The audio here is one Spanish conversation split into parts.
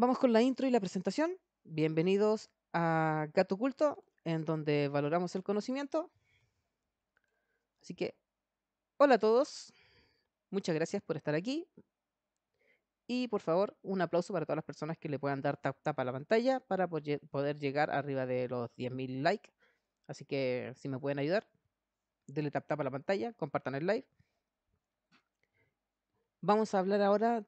Vamos con la intro y la presentación. Bienvenidos a Gato Culto, en donde valoramos el conocimiento. Así que, hola a todos, muchas gracias por estar aquí. Y por favor, un aplauso para todas las personas que le puedan dar tap tap a la pantalla para poder llegar arriba de los 10.000 likes. Así que, si me pueden ayudar, denle tap tap a la pantalla, compartan el live. Vamos a hablar ahora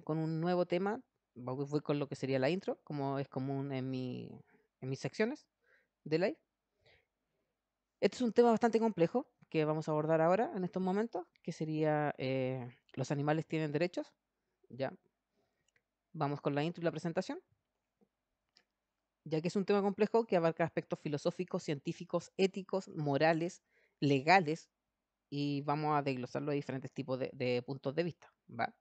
con un nuevo tema. Voy con lo que sería la intro, como es común en mis secciones de live. Este es un tema bastante complejo que vamos a abordar ahora, en estos momentos, que sería los animales tienen derechos. Ya, vamos con la intro y la presentación, ya que es un tema complejo que abarca aspectos filosóficos, científicos, éticos, morales, legales, y vamos a desglosarlo de diferentes tipos de puntos de vista. ¿Va?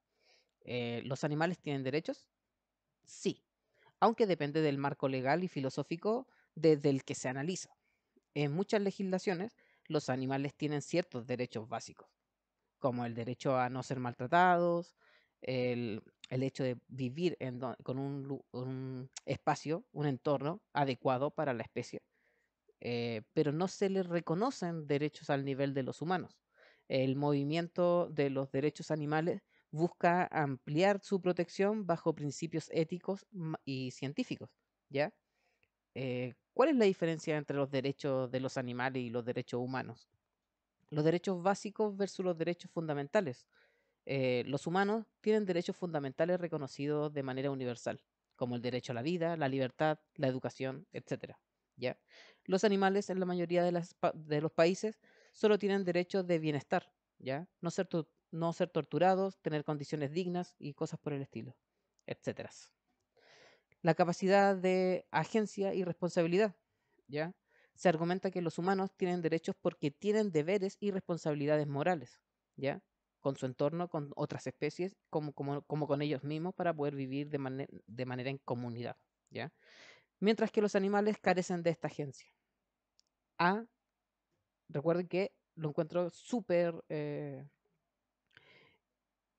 ¿Los animales tienen derechos? Sí, aunque depende del marco legal y filosófico desde el que se analiza. En muchas legislaciones, los animales tienen ciertos derechos básicos como el derecho a no ser maltratados, el hecho de vivir con un espacio, un entorno adecuado para la especie, pero no se les reconocen derechos al nivel de los humanos. El movimiento de los derechos animales busca ampliar su protección bajo principios éticos y científicos, ¿ya? ¿Cuál es la diferencia entre los derechos de los animales y los derechos humanos? Los derechos básicos versus los derechos fundamentales. Los humanos tienen derechos fundamentales reconocidos de manera universal, como el derecho a la vida, la libertad, la educación, etcétera. ¿Ya? Los animales, en la mayoría de los países, solo tienen derechos de bienestar, ¿ya? No ser torturados, tener condiciones dignas y cosas por el estilo, etcétera. La capacidad de agencia y responsabilidad, ¿ya? Se argumenta que los humanos tienen derechos porque tienen deberes y responsabilidades morales, ¿ya? Con su entorno, con otras especies, como con ellos mismos para poder vivir de manera en comunidad, ¿ya? Mientras que los animales carecen de esta agencia. Ah, recuerden que lo encuentro súper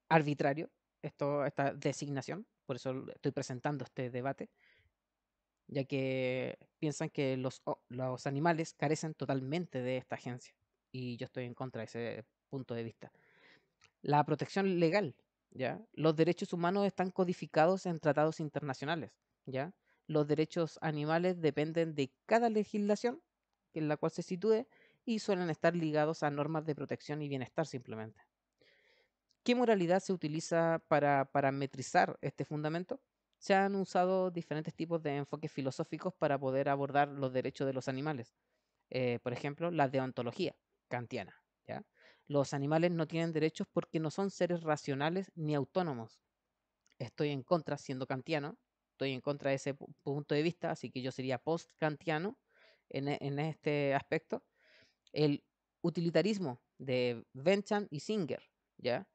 arbitrario, esta designación, por eso estoy presentando este debate, ya que piensan que los animales carecen totalmente de esta agencia. Y yo estoy en contra de ese punto de vista. La protección legal, ¿ya? Los derechos humanos están codificados en tratados internacionales, ¿ya? Los derechos animales dependen de cada legislación en la cual se sitúe y suelen estar ligados a normas de protección y bienestar simplemente. ¿Qué moralidad se utiliza para parametrizar este fundamento? Se han usado diferentes tipos de enfoques filosóficos para poder abordar los derechos de los animales. Por ejemplo, la deontología kantiana, ¿ya? Los animales no tienen derechos porque no son seres racionales ni autónomos. Estoy en contra, siendo kantiano, estoy en contra de ese punto de vista, así que yo sería post-kantiano en este aspecto. El utilitarismo de Bentham y Singer, ¿ya?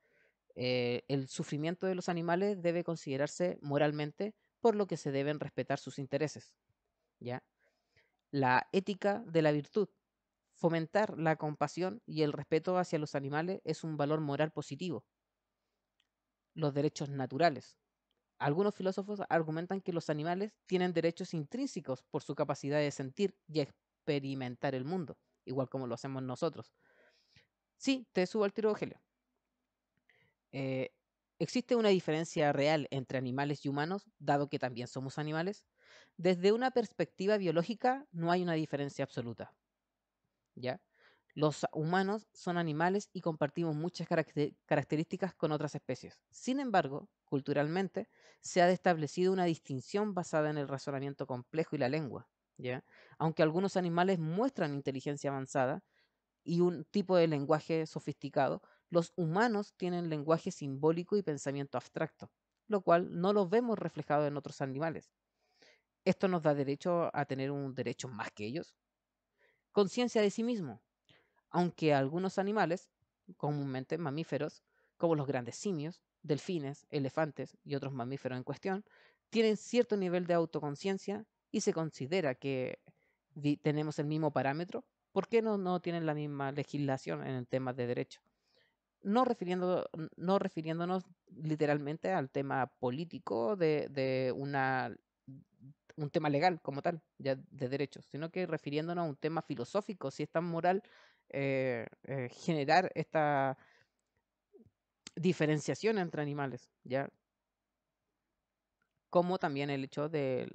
El sufrimiento de los animales debe considerarse moralmente, por lo que se deben respetar sus intereses, ¿ya? La ética de la virtud. Fomentar la compasión y el respeto hacia los animales es un valor moral positivo. Los derechos naturales. Algunos filósofos argumentan que los animales tienen derechos intrínsecos por su capacidad de sentir y experimentar el mundo, igual como lo hacemos nosotros. Sí, te subo al tiro, Rogelio. Eh, ¿Existe una diferencia real entre animales y humanos, dado que también somos animales? Desde una perspectiva biológica, no hay una diferencia absoluta, ¿ya? Los humanos son animales y compartimos muchas características con otras especies. Sin embargo, culturalmente, se ha establecido una distinción basada en el razonamiento complejo y la lengua, ¿ya? Aunque algunos animales muestran inteligencia avanzada, y un tipo de lenguaje sofisticado, los humanos tienen lenguaje simbólico y pensamiento abstracto, lo cual no lo vemos reflejado en otros animales. ¿Esto nos da derecho a tener un derecho más que ellos? Conciencia de sí mismo. Aunque algunos animales, comúnmente mamíferos, como los grandes simios, delfines, elefantes y otros mamíferos en cuestión, tienen cierto nivel de autoconciencia y se considera que tenemos el mismo parámetro, ¿por qué no tienen la misma legislación en el tema de derecho? no refiriéndonos literalmente al tema político de un tema legal como tal, ya de derechos, sino que refiriéndonos a un tema filosófico, si es tan moral generar esta diferenciación entre animales, ¿ya? Como también el hecho de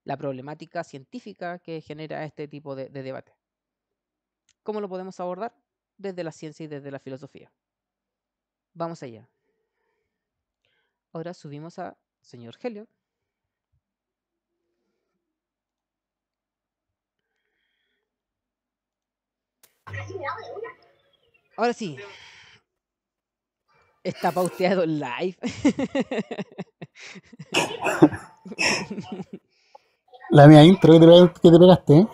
la problemática científica que genera este tipo de debate. ¿Cómo lo podemos abordar? Desde la ciencia y desde la filosofía. Vamos allá. Ahora subimos a señor Helio. Ahora sí, está pauteado el live. La mía intro que te pegaste, ¿eh?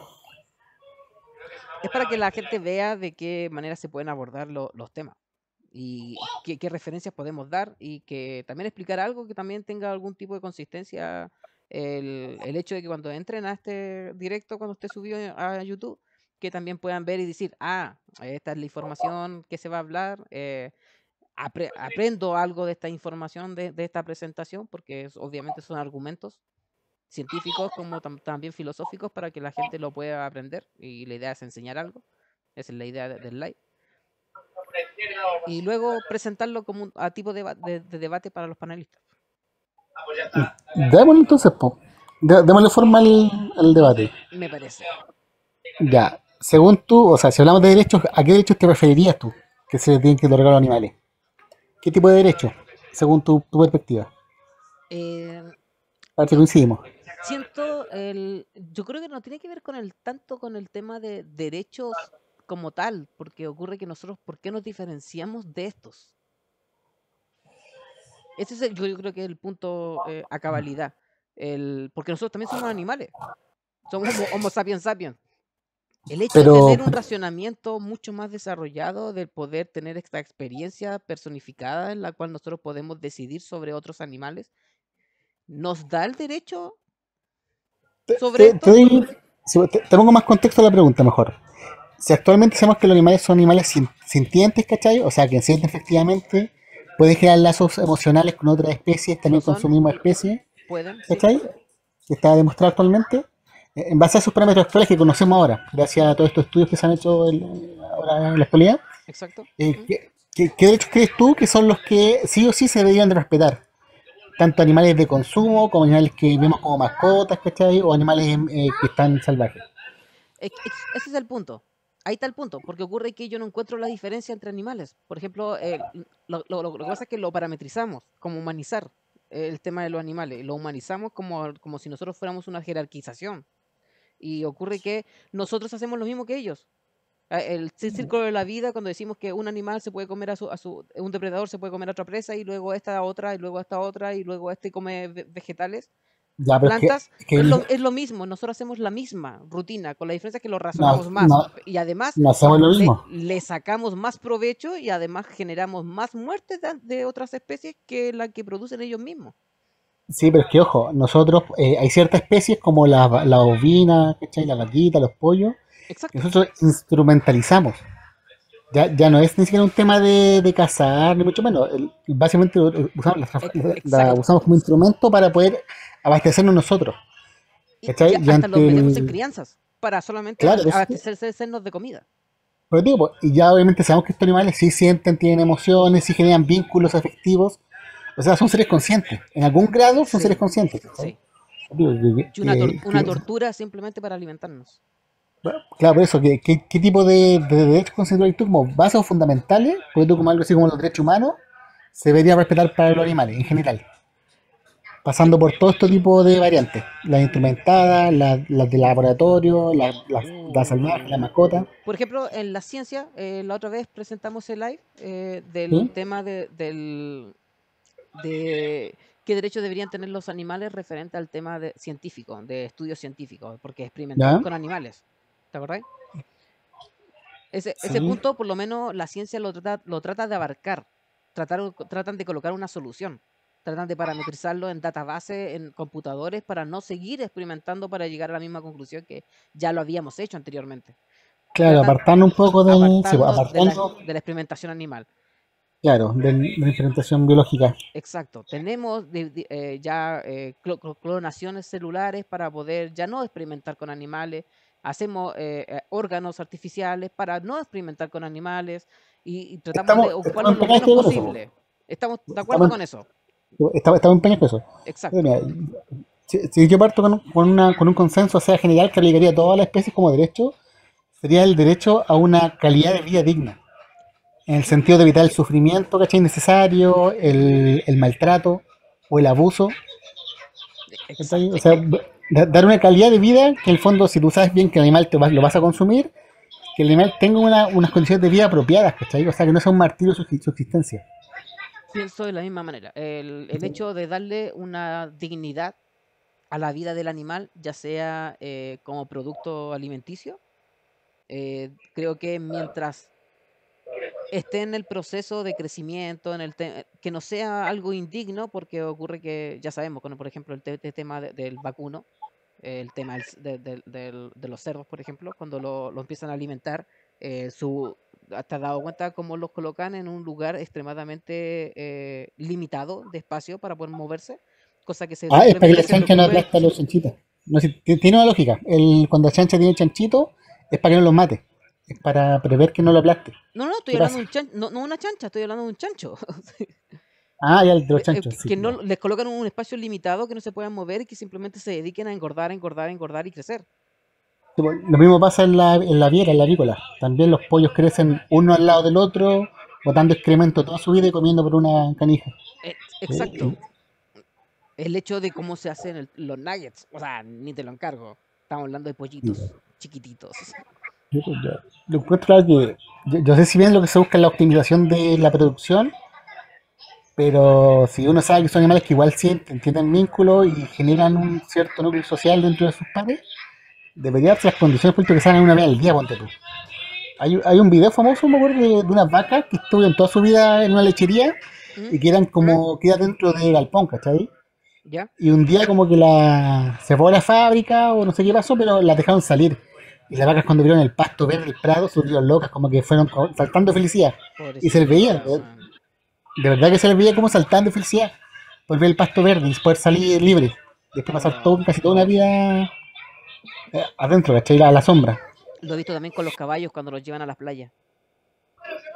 Es para que la gente vea de qué manera se pueden abordar los temas y qué referencias podemos dar y que también explicar algo que también tenga algún tipo de consistencia. El hecho de que cuando entren a este directo, cuando esté subido a YouTube, que también puedan ver y decir, esta es la información que se va a hablar, aprendo algo de esta información, de esta presentación, porque obviamente son argumentos científicos como también filosóficos para que la gente lo pueda aprender y la idea es enseñar algo. Esa es la idea del live. Y luego presentarlo como a tipo de debate para los panelistas. Démosle entonces, po. Démosle forma al debate. Me parece. Ya, según tú, o sea, si hablamos de derechos, ¿a qué derechos te referirías tú que se le tienen que otorgar a los animales? ¿Qué tipo de derechos, según tu perspectiva? Eh, A ver si yo coincidimos. yo creo que no tiene que ver con tanto con el tema de derechos como tal, porque ocurre que nosotros, ¿por qué nos diferenciamos de estos? Ese es yo creo que es el punto a cabalidad. Porque nosotros también somos animales. Somos homo sapiens sapiens. El hecho de Pero, tener un racionamiento mucho más desarrollado, del poder tener esta experiencia personificada en la cual nosotros podemos decidir sobre otros animales, ¿nos da el derecho sobre te esto? doy, te pongo más contexto a la pregunta mejor. Si actualmente sabemos que los animales son animales sintientes, ¿cachai? O sea, que sienten efectivamente, pueden generar lazos emocionales con otras especies, Lo también con su son, misma especie, pueden, sí, ¿cachai? Que está demostrado actualmente, en base a esos parámetros actuales que conocemos ahora, gracias a todos estos estudios que se han hecho ahora en la actualidad, exacto. ¿qué derechos crees tú que son los que sí o sí se deberían de respetar? Tanto animales de consumo como animales que vemos como mascotas, ¿cachai? O animales que están salvajes. Ese es el punto. Ahí está el punto, porque ocurre que yo no encuentro la diferencia entre animales. Por ejemplo, lo que pasa es que lo parametrizamos, como humanizar el tema de los animales. Lo humanizamos como si nosotros fuéramos una jerarquización. Y ocurre que nosotros hacemos lo mismo que ellos. El círculo de la vida, cuando decimos que un animal se puede comer un depredador se puede comer a otra presa, y luego esta otra, y luego esta otra, y luego este come vegetales Ya, pero plantas, es que es lo mismo, nosotros hacemos la misma rutina, con la diferencia que lo no, razonamos más no, y además no hacemos lo mismo. le sacamos más provecho y además generamos más muertes de otras especies que la que producen ellos mismos. Sí, pero es que ojo, nosotros, hay ciertas especies como la ovina, ¿cachai? La vaquita, los pollos, que Exacto. nosotros instrumentalizamos. Ya no es ni siquiera un tema de cazar, ni mucho menos. Básicamente usamos, la Exacto. usamos como instrumento para poder abastecernos nosotros. Y ya ¿Cachai? Y hasta los ante metemos en el. crianzas para solamente Claro, eso, abastecernos de comida. pero digo, pues, y ya obviamente sabemos que estos animales sí sienten, tienen emociones, sí generan vínculos afectivos. O sea, son seres conscientes. En algún grado son seres Sí, conscientes. ¿Cachai? sí. Digo, Y una tortura simplemente para alimentarnos. bueno, claro, por eso, ¿qué tipo de derechos consideras tú como básicos o fundamentales? Porque tú como algo así como los derechos humanos se debería respetar para los animales en general, Eh, pasando por todo este tipo de variantes, las instrumentadas, las de laboratorio, las salvajes, las uh, mascotas, por ejemplo, en la ciencia, la otra vez presentamos el live del ¿sí? tema de qué derechos deberían tener los animales referente al tema científico, de estudios científicos, porque experimentamos ¿Ya? con animales. ¿Te acordáis? Ese Sí. punto, por lo menos, la ciencia lo trata de abarcar. Tratan de colocar una solución. Tratan de parametrizarlo en databases, en computadores, para no seguir experimentando para llegar a la misma conclusión que ya lo habíamos hecho anteriormente. Claro, tratan apartando un poco del. Sí, pues, apartarnos apartando, de la experimentación animal. claro, de la diferenciación biológica. Exacto, tenemos ya clonaciones celulares para poder ya no experimentar con animales, hacemos órganos artificiales para no experimentar con animales y tratamos de Estamos ocuparlos lo empeñados menos con eso, posible. ¿Estamos de acuerdo estamos, con eso? estamos empeñados con eso. Exacto, Mira, si yo parto con un consenso, o sea, general, que aplicaría a todas las especies como derecho, sería el derecho a una calidad de vida digna, en el sentido de evitar el sufrimiento, ¿cachai? Innecesario, el maltrato o el abuso, ¿cachai? O exacto. sea, dar una calidad de vida que en el fondo, si tú sabes bien que el animal lo vas a consumir, que el animal tenga unas condiciones de vida apropiadas, ¿cachai? O sea, que no sea un martirio su existencia. Pienso de la misma manera. El hecho de darle una dignidad a la vida del animal, ya sea como producto alimenticio, creo que mientras esté en el proceso de crecimiento, que no sea algo indigno, porque ocurre que ya sabemos, cuando por ejemplo el tema del vacuno, el tema de los cerdos, por ejemplo, cuando lo empiezan a alimentar, ¿te has dado cuenta cómo los colocan en un lugar extremadamente limitado de espacio para poder moverse? Cosa que Ah, es para que simplemente la se chancha no preocupe. aplaste a los chanchitos. No, si, tiene una lógica. Cuando la chancha tiene chanchito, es para que no los mate. Es para prever que no lo aplaste. No, no, estoy ¿Qué hablando de pasa? un chancho, no, no una chancha, estoy hablando de un chancho. Ah, ya el de los chanchos, sí. Que no Ya. les colocan un espacio limitado, que no se puedan mover y que simplemente se dediquen a engordar, engordar, engordar y crecer. Sí, pues, lo mismo pasa en la viera, en la avícola. También los pollos crecen uno al lado del otro, botando excremento toda su vida y comiendo por una canija. Exacto. El hecho de cómo se hacen los nuggets, o sea, ni te lo encargo. Estamos hablando de pollitos chiquititos. Yo encuentro claro que yo sé si bien lo que se busca es la optimización de la producción, pero si uno sabe que son animales que igual sienten, tienen vínculos y generan un cierto núcleo social dentro de sus pares, debería darse las condiciones políticas que salgan una vez al día, ponte tú. Hay un video famoso, me acuerdo, de unas vacas que estuvieron toda su vida en una lechería ¿Mm? y que eran como, que era dentro de galpón, ¿cachai? ¿Ya? Y un día como que se fue a la fábrica o no sé qué pasó, pero las dejaron salir. Y las vacas cuando vieron el pasto verde, el prado, se volvieron locas, como que fueron saltando de felicidad. Y se les veía, Pobrecita, man. de verdad que se les veía como saltando de felicidad por ver el pasto verde y poder salir libre. Después pasar Oh. casi toda una vida adentro, ¿cachai? A la sombra. Lo he visto también con los caballos cuando los llevan a las playas.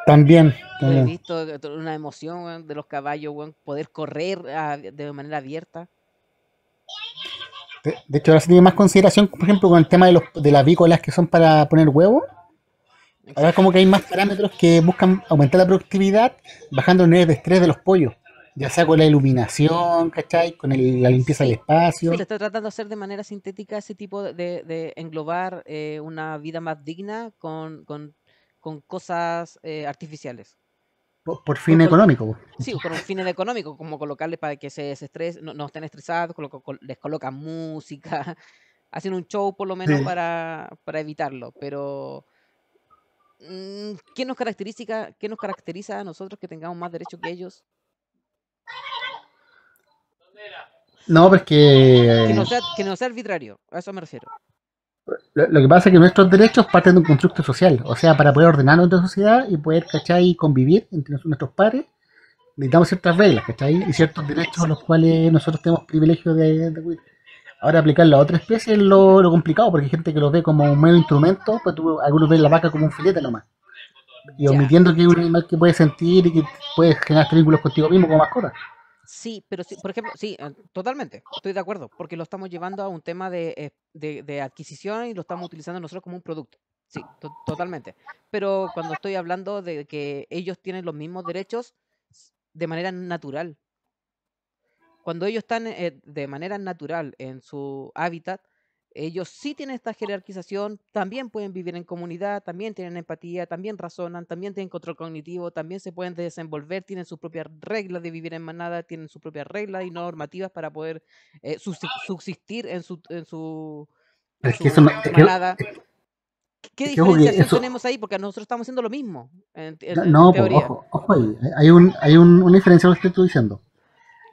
También, Lo he también. visto, una emoción, weón, de los caballos, weón, poder correr de manera abierta. De hecho, ahora se tiene más consideración, por ejemplo, con el tema de las avícolas que son para poner huevos. Ahora como Exacto. que hay más parámetros que buscan aumentar la productividad bajando los niveles de estrés de los pollos. Ya sea con la iluminación, ¿cachai? Con la limpieza del Sí, sí, le espacio. está tratando de hacer de manera sintética ese tipo de englobar una vida más digna con cosas artificiales. Por Con- fin con- económico. Po. sí, con un fines económico, como colocarles para que se desestresen, no estén estresados, les colocan música, hacen un show por lo menos Sí. para evitarlo. Pero, qué nos caracteriza a nosotros que tengamos más derechos que ellos? No, porque Que no sea arbitrario, a eso me refiero. lo que pasa es que nuestros derechos parten de un constructo social. O sea, para poder ordenar nuestra sociedad y poder, ¿cachai? Convivir entre nuestros pares, necesitamos ciertas reglas, ¿cachai? Y ciertos derechos a los cuales nosotros tenemos privilegio de cuidar. Ahora aplicarlo a otra especie es lo complicado, porque hay gente que lo ve como un mero instrumento, pues algunos ven la vaca como un filete nomás. Y Ya. omitiendo que es un animal que puede sentir y que puede generar vínculos contigo mismo como mascota. Sí, pero sí, por ejemplo, sí, totalmente, estoy de acuerdo, porque lo estamos llevando a un tema de adquisición y lo estamos utilizando nosotros como un producto. Sí, totalmente. Pero cuando estoy hablando de que ellos tienen los mismos derechos de manera natural, cuando ellos están de manera natural en su hábitat, ellos sí tienen esta jerarquización, también pueden vivir en comunidad, también tienen empatía, también razonan, también tienen control cognitivo, también se pueden desenvolver, tienen sus propias reglas de vivir en manada, tienen sus propias reglas y normativas para poder subsistir en Pero es que eso no, su manada. ¿Qué es que ojo que diferenciación eso, tenemos ahí? Porque nosotros estamos haciendo lo mismo, en no, pues, teoría. ojo ahí, una diferencia con lo que estoy diciendo.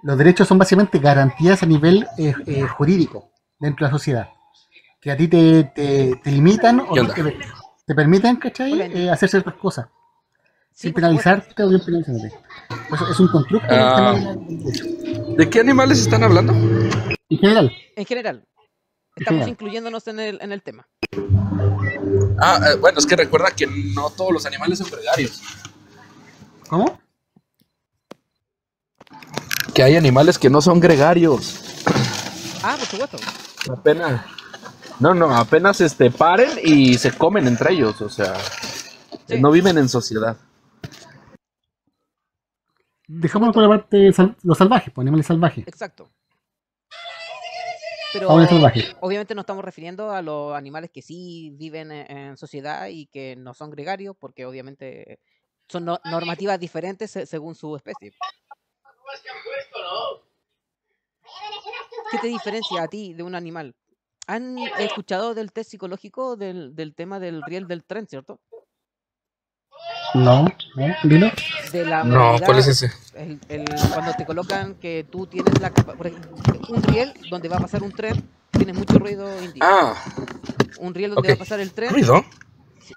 Los derechos son básicamente garantías a nivel jurídico dentro de la sociedad. Que a ti te limitan o ¿Qué no onda? te permiten, Hola, ¿cachai? Andy. Hacer ciertas cosas, Sí, sin por supuesto. penalizarte o bien penalizándote. Eso es un constructo del tema Ah, del derecho. ¿de qué animales están hablando? En general, En general, en estamos general. incluyéndonos en el tema. Bueno, es que recuerda que no todos los animales son gregarios. ¿Cómo? Que hay animales que no son gregarios. Ah, por supuesto. Apenas. No, apenas paren y se comen entre ellos. O sea, Sí, no viven en sociedad. por Dejémoslo por supuesto. la parte los salvajes, pues animales salvajes. Exacto. Faunas Pero salvajes. obviamente nos estamos refiriendo a los animales que sí viven en sociedad y que no son gregarios, porque obviamente son normativas diferentes según su especie. ¿Qué te diferencia a ti de un animal? ¿Han escuchado del test psicológico del tema del riel del tren, cierto? No, no, dilo. De la No, ¿cuál es moralidad, ese? cuando te colocan que tú tienes un riel donde va a pasar un tren, tienes mucho ruido, Indy. Ah, Un riel donde ok. va a pasar el tren, ¿Ruido? sí,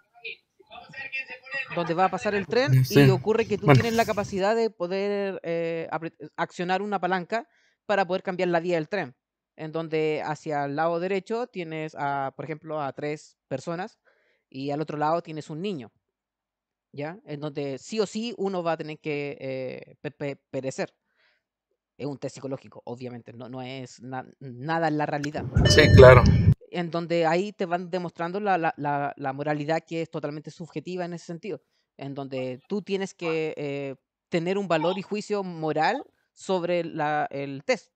donde va a pasar el tren y Sí. ocurre que tú Bueno. tienes la capacidad de poder accionar una palanca para poder cambiar la vía del tren. En donde hacia el lado derecho tienes, por ejemplo, a 3 personas y al otro lado tienes un niño, ¿ya? En donde sí o sí uno va a tener que perecer. Es un test psicológico, obviamente, no es nada en la realidad. Sí, claro. En donde ahí te van demostrando la moralidad, que es totalmente subjetiva en ese sentido, en donde tú tienes que tener un valor y juicio moral sobre el test,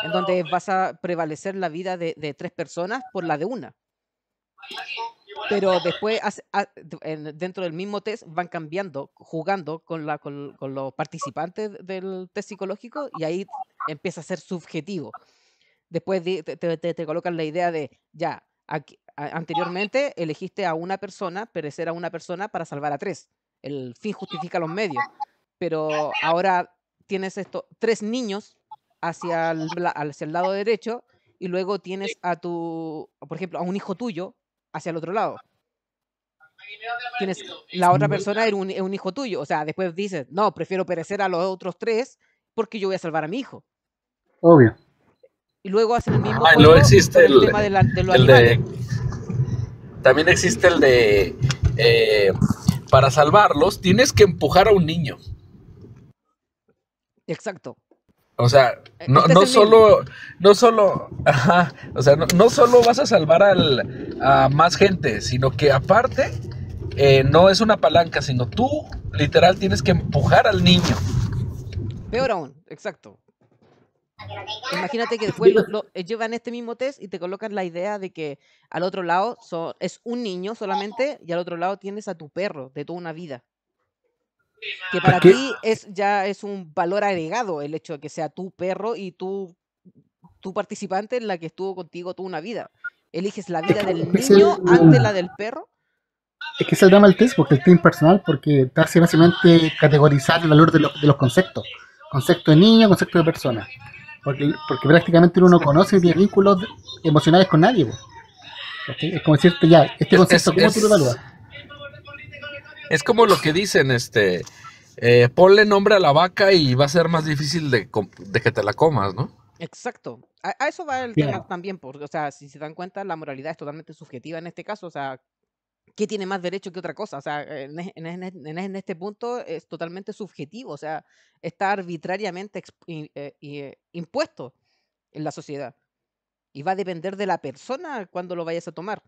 en donde vas a prevalecer la vida de 3 personas por la de una. Pero después, dentro del mismo test, van cambiando, jugando con los participantes del test psicológico, y ahí empieza a ser subjetivo. Después te colocan la idea de, ya, anteriormente elegiste a una persona, perecer a una persona para salvar a 3. El fin justifica los medios. Pero ahora tienes 3 niños hacia el lado derecho, y luego tienes por ejemplo, a un hijo tuyo hacia el otro lado. Tienes la otra persona, es un hijo tuyo. O sea, después dices, no, prefiero perecer a los otros 3 porque yo voy a salvar a mi hijo. Obvio. Y luego hacen el mismo Y luego juego existe con el tema de los el animales. de. También existe el de. Para salvarlos, tienes que empujar a un niño. Exacto. O sea, El test es el mismo. no solo, ajá, o sea, no solo vas a salvar a más gente, sino que aparte no es una palanca, sino tú literal tienes que empujar al niño. Peor aún, exacto. Imagínate que después llevan este mismo test y te colocan la idea de que al otro lado es un niño solamente, y al otro lado tienes a tu perro de toda una vida. Que Es para que, ti ya es un valor agregado el hecho de que sea tu perro y tu participante en la que estuvo contigo toda una vida. ¿Eliges la es vida que, es del que es el, niño ante la del perro? es que es el drama del test, porque el test impersonal, porque te hace básicamente categorizar el valor de los conceptos. Concepto de niño, concepto de persona. Porque prácticamente uno no conoce ni tiene vínculos emocionales con nadie. Po. ¿Cachai? Es como decirte ya, este Es, es, concepto, ¿cómo tú lo evalúas? es, es como lo que dicen, ponle nombre a la vaca y va a ser más difícil de que te la comas, ¿no? Exacto. A eso va el tema Claro. también, porque, o sea, si se dan cuenta, la moralidad es totalmente subjetiva en este caso. O sea, ¿qué tiene más derecho que otra cosa? O sea, en este punto es totalmente subjetivo. O sea, está arbitrariamente impuesto en la sociedad. Y va a depender de la persona cuando lo vayas a tomar.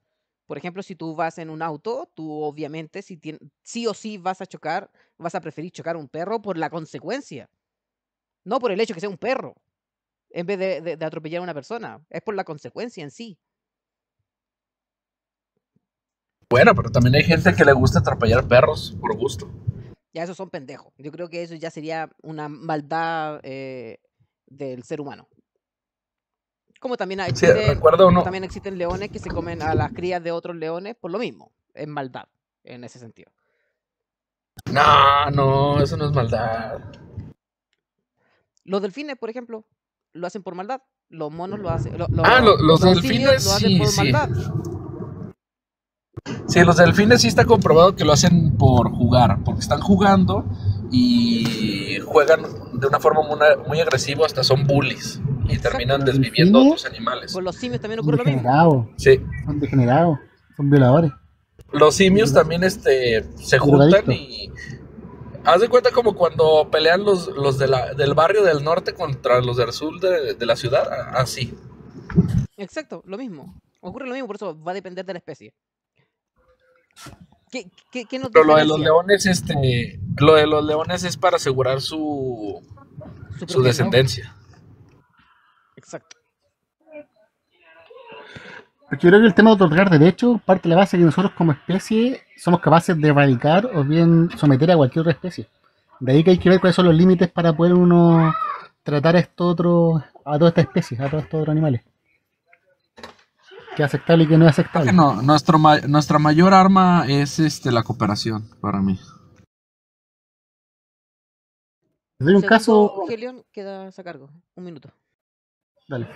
Por ejemplo, si tú vas en un auto, tú obviamente sí o sí vas a chocar, vas a preferir chocar a un perro por la consecuencia, no por el hecho que sea un perro, en vez de atropellar a una persona. Es por la consecuencia en sí. Bueno, pero también hay gente que le gusta atropellar perros por gusto. Ya esos son pendejos. Yo creo que eso ya sería una maldad del ser humano. Como también Sí, recuerdo uno. también existen leones que se comen a las crías de otros leones por lo mismo. Es maldad en ese sentido. No, eso no es maldad. Los delfines, por ejemplo, lo hacen por maldad. Los monos lo hacen. Los Los simios delfines, lo hacen sí, por sí. maldad. Sí, los delfines sí está comprobado que lo hacen por jugar, porque están jugando y juegan de una forma muy agresiva, hasta son bullies y Exacto. terminan Los desviviendo a delfines otros animales. Con los simios también son ocurre lo mismo. degenerados, Sí, son violadores, los simios dro- también se juntan drogadictos. y haz de cuenta como cuando pelean los del barrio del norte contra los del sur de la ciudad, así. Exacto, lo mismo. Ocurre lo mismo, por eso va a depender de la especie. ¿Qué nos Pero lo de los diferencia? leones, lo de los leones es para asegurar Su su progenitor. descendencia. Exacto. Porque yo creo que el tema de otorgar derechos parte de la base que nosotros como especie somos capaces de erradicar o bien someter a cualquier otra especie. De ahí que hay que ver cuáles son los límites para poder uno tratar a todas estas especies, a todos estos otros animales. Qué es aceptable y qué no es Creo que aceptable. no, nuestra mayor arma es la cooperación para mí. Les doy un caso, Segundo, Helion, quedas a cargo. 1 minuto. dale.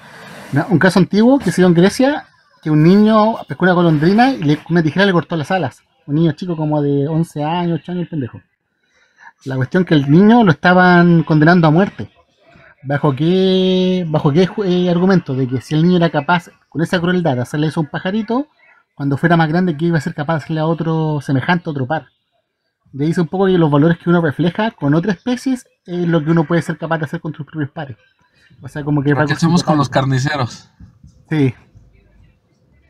Un caso antiguo que se dio en Grecia, que un niño pescó una golondrina y con una tijera le cortó las alas. Un niño chico como de 11 años, 8 años, el pendejo. La cuestión que el niño lo estaban condenando a muerte. ¿Bajo qué argumento? De que si el niño era capaz, con esa crueldad, de hacerle eso a un pajarito, cuando fuera más grande, que iba a ser capaz de hacerle a otro semejante, a otro par. De ahí dice un poco que los valores que uno refleja con otras especies es lo que uno puede ser capaz de hacer con sus propios pares. O sea, como que es Lo que algo hacemos con los psicopático. carniceros. Sí.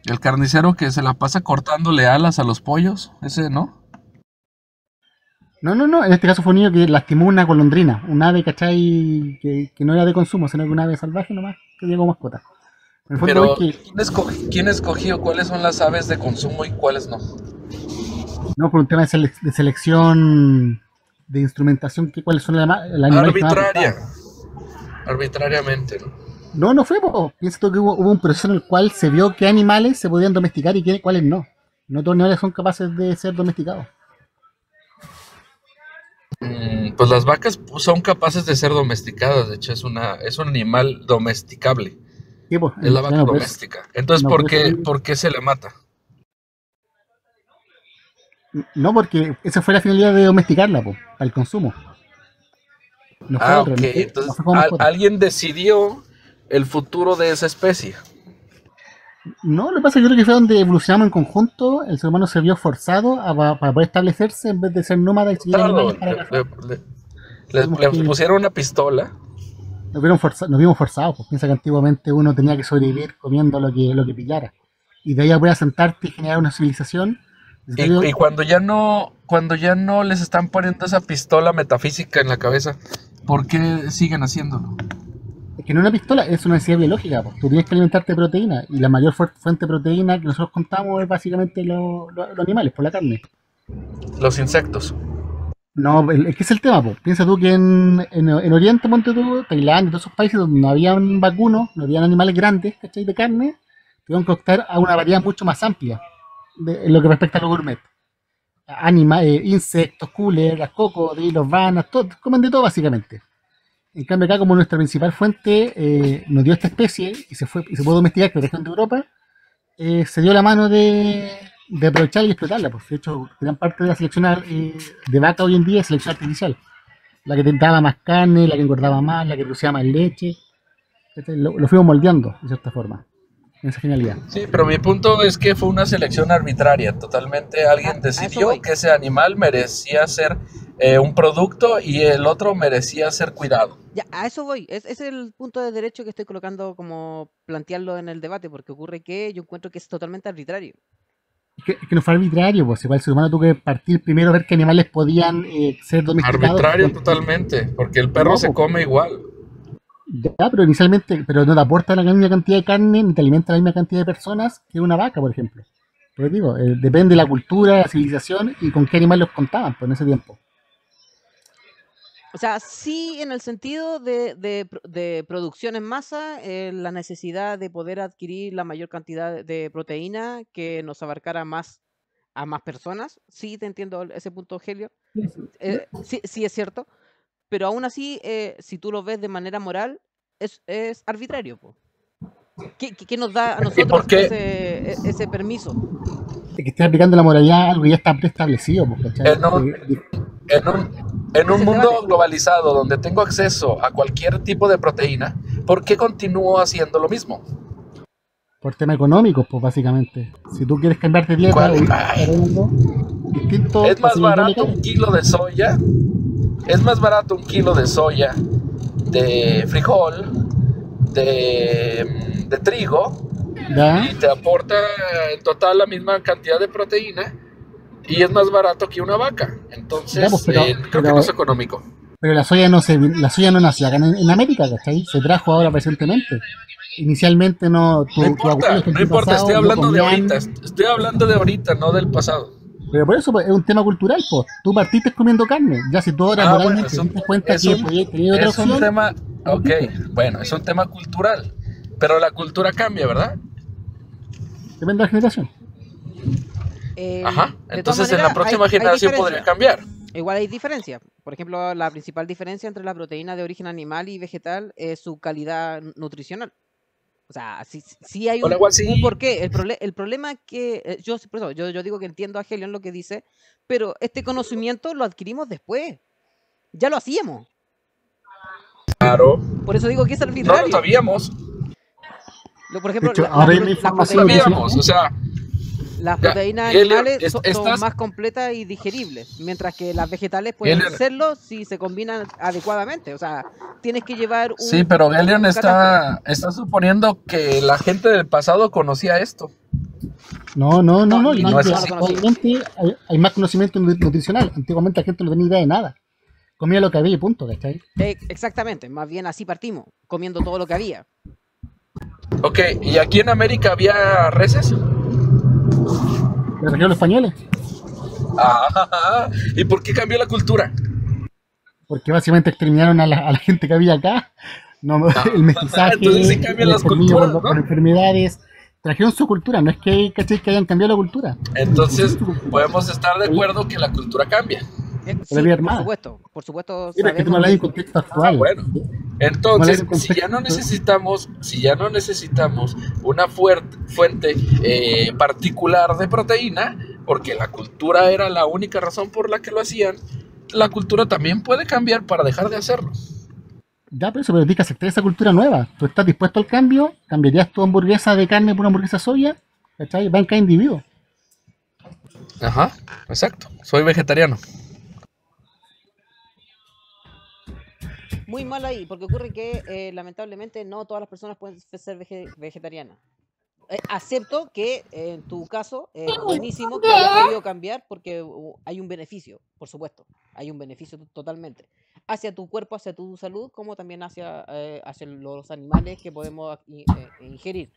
El carnicero que se la pasa cortándole alas a los pollos, ese, ¿no? No, no, no. En este caso fue un niño que lastimó una golondrina, un ave, ¿cachai? Que no era de consumo, sino que una ave salvaje nomás, que llegó mascota. En el fondo hoy Pero, que, ¿quién escogió cuáles son las aves de consumo y cuáles no? no por un tema de selección de instrumentación, cuáles son los animales que más Arbitraria, apuntaban. arbitrariamente, ¿no? No, no fue, po. Piensa tú que hubo un proceso en el cual se vio qué animales se podían domesticar y cuáles no. No todos los animales son capaces de ser domesticados. Pues las vacas son capaces de ser domesticadas, de hecho es un animal domesticable, Sí, pues, es la vaca bueno, pues, doméstica. Entonces, no, ¿por qué se le mata? no, porque esa fue la finalidad de domesticarla, po, para el consumo. No fue Ah, otra, ok, no entonces fue como mascota. alguien decidió el futuro de esa especie. No, lo que pasa es que yo creo que fue donde evolucionamos en conjunto, el ser humano se vio forzado para poder establecerse en vez de ser nómada y seguir Claro, animales para cazar. Tuvimos le que, pusieron una pistola. nos vimos forzados, pues piensa que antiguamente uno tenía que sobrevivir comiendo lo que pillara. Y de ahí a poder asentarte y generar una civilización, Y cuando ya no les están poniendo esa pistola metafísica en la cabeza, ¿por qué siguen haciéndolo? es que no es una pistola, es una necesidad biológica, pues. Tú tienes que alimentarte de proteína y la mayor fuente de proteína que nosotros contamos es básicamente los animales, por la carne. Los insectos. No, es que es el tema, pues. Piensa tú que en Oriente, ponte tú, Tailandia y todos esos países donde no habían vacunos, no habían animales grandes, ¿cachai? De carne, tuvieron que optar a una variedad mucho más amplia en lo que respecta a los gourmet. Insectos, culebras, cocodrilos, vanas, comen de todo básicamente. En cambio acá como nuestra principal fuente nos dio esta especie y se pudo domesticar en la región de Europa, se dio la mano de aprovecharla y explotarla. Pues. De hecho, gran parte de la selección de vaca hoy en día es selección artificial. La que te daba más carne, la que engordaba más, la que producía más leche. Lo fuimos moldeando, de cierta forma, en esa genialidad. Sí, pero mi punto es que fue una selección arbitraria. Totalmente alguien A eso decidió voy. que ese animal merecía ser un producto y el otro merecía ser cuidado. Ya, a eso voy. Ese es el punto de derecho que estoy colocando como plantearlo en el debate, porque ocurre que yo encuentro que es totalmente arbitrario. Es que no fue arbitrario, pues igual el ser humano tuvo que partir primero a ver qué animales podían ser domesticados. Arbitrario totalmente, porque el perro No, se pues, come igual. ya, pero inicialmente, pero no te aporta la misma cantidad de carne ni te alimenta la misma cantidad de personas que una vaca, por ejemplo. Pero digo, depende de la cultura, la civilización y con qué animal los contaban pues, en ese tiempo. O sea, sí en el sentido de producción en masa, la necesidad de poder adquirir la mayor cantidad de proteína que nos abarcara más a más personas. Sí, te entiendo ese punto, Helio. Sí, sí es cierto. Pero aún así, si tú lo ves de manera moral, es arbitrario, po. ¿Qué nos da a ¿Y nosotros por qué ese permiso? Es que estás aplicando la moralidad a algo que ya está preestablecido, pues, ¿cachai? en un, en en Ese es un el mundo debate. globalizado donde tengo acceso a cualquier tipo de proteína, ¿por qué continúo haciendo lo mismo? Por tema económico, pues básicamente. Si tú quieres cambiar de dieta o ¿Cuál? ir Ay, distinto, es va a más ser el doble barato caro. un kilo de soya, es más barato un kilo de soya, de frijol, de trigo, ¿Ya? y te aporta en total la misma cantidad de proteína y es más barato que una vaca. Ya, pues, Entonces, creo que no es económico. pero la soya no nació acá en América, ¿cachai? Se trajo ahora recientemente. Inicialmente no, No tu abuelo, importa, tu no importa, estoy antepasado no hablando de comían. ahorita, estoy hablando de ahorita, no del pasado. Pero por eso pues, es un tema cultural, pues. Tú partiste comiendo carne. Ya si tú ahora Ah, bueno, moralmente te das cuenta que podías tener otra es un opción, tema, es ok, distinto. bueno, es un tema cultural, pero la cultura cambia, ¿verdad? Depende de la generación. Ajá, De todas entonces en la maneras, próxima hay generación podría diferencia. cambiar. Igual hay diferencia. Por ejemplo, la principal diferencia entre la proteína de origen animal y vegetal es su calidad nutricional. O sea, sí hay Con un, algo un así, porqué. El problema es que por eso, yo digo que entiendo a Helion lo que dice, pero este conocimiento lo adquirimos después. Ya lo hacíamos. claro, Por eso digo que es no lo arbitrario. sabíamos, Por De ejemplo, hecho, ahora hay una las no información proteínas, nutricional. sabíamos, o sea, las ya, proteínas Helion, animales son estás, más completas y digeribles, mientras que las vegetales pueden Helion, serlo si se combinan adecuadamente. O sea, tienes que llevar sí, pero Helion un catastro. está suponiendo que la gente del pasado conocía esto, No, y Yo no digo no, es que no lo así. conocía. actualmente hay más conocimiento nutricional. Antiguamente la gente no tenía idea de nada. Comía lo que había y punto, ¿cachai? Exactamente, más bien así partimos, comiendo todo lo que había. Ok, ¿y aquí en América había reses? Le trajeron los españoles, Ah, ¿y por qué cambió la cultura? porque básicamente exterminaron a la gente que había acá. No, el Entonces sí mestizaje, cambian el las exterminio culturas, por ¿no? enfermedades. Trajeron su cultura, no es que, ¿cachai? Que hayan cambiado la cultura. Entonces Pusieron su cultura. podemos estar de acuerdo que la cultura cambia. Por la Sí, vía armada. por supuesto Mira, es que tú me sabemos hablas en que contexto Ah, actual. bueno. Tú me hablas en Entonces, contexto. si ya no necesitamos una fuente particular de proteína, porque la cultura era la única razón por la que lo hacían, la cultura también puede cambiar para dejar de hacerlo. Ya, pero eso, pero tienes que aceptar esa cultura nueva. ¿Tú estás dispuesto al cambio? ¿Cambiarías tu hamburguesa de carne por una hamburguesa de soya? ¿Cachai? Va en cada individuo. Ajá, exacto. Soy vegetariano. muy mal ahí, porque ocurre que lamentablemente no todas las personas pueden ser vegetarianas. Acepto que en tu caso es buenísimo que hayas querido cambiar porque hay un beneficio, por supuesto, hay un beneficio totalmente, hacia tu cuerpo, hacia tu salud, como también hacia los animales que podemos ingerir.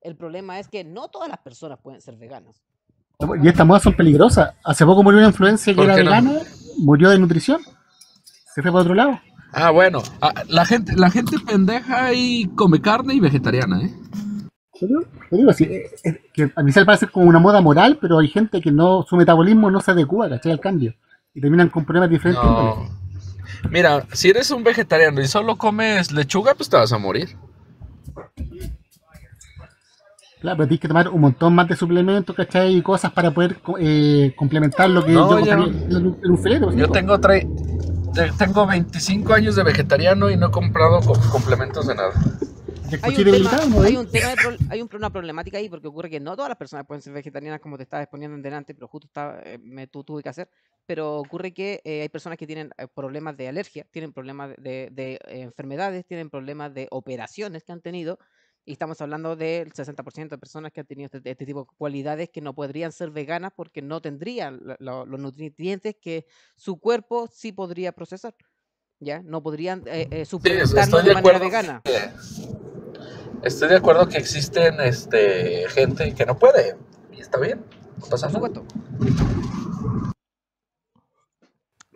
El problema es que no todas las personas pueden ser veganas. Y estas modas son peligrosas. Hace poco murió una influencia que ¿Por era qué no? vegana, murió de nutrición. Se fue para otro lado. Ah, bueno. La gente pendeja y come carne y vegetariana, ¿eh? Te digo, sí, que a mí se me parece como una moda moral, pero hay gente que no, su metabolismo no se adecua, ¿cachai? Al cambio. Y terminan con problemas de diferentes índoles. No. Mira, si eres un vegetariano y solo comes lechuga, pues te vas a morir. Claro, pero tienes que tomar un montón más de suplementos, ¿cachai? Y cosas para poder complementar lo que No, yo ya. comería en un filete, ¿sí? Yo tengo 25 años de vegetariano y no he comprado complementos de nada. Te Hay escuché un tema, debilitado, ¿no? una problemática ahí porque ocurre que no todas las personas pueden ser vegetarianas como te estaba exponiendo en delante, pero justo tuve que hacer. Pero ocurre que hay personas que tienen problemas de alergia, tienen problemas de enfermedades, tienen problemas de operaciones que han tenido. Y estamos hablando del 60% de personas que han tenido este tipo de cualidades que no podrían ser veganas porque no tendrían los nutrientes que su cuerpo sí podría procesar. ¿Ya? No podrían Sí, suplementarlos de manera vegana. Estoy de acuerdo que existen gente que no puede. Y está bien. No pasa Por nada. supuesto.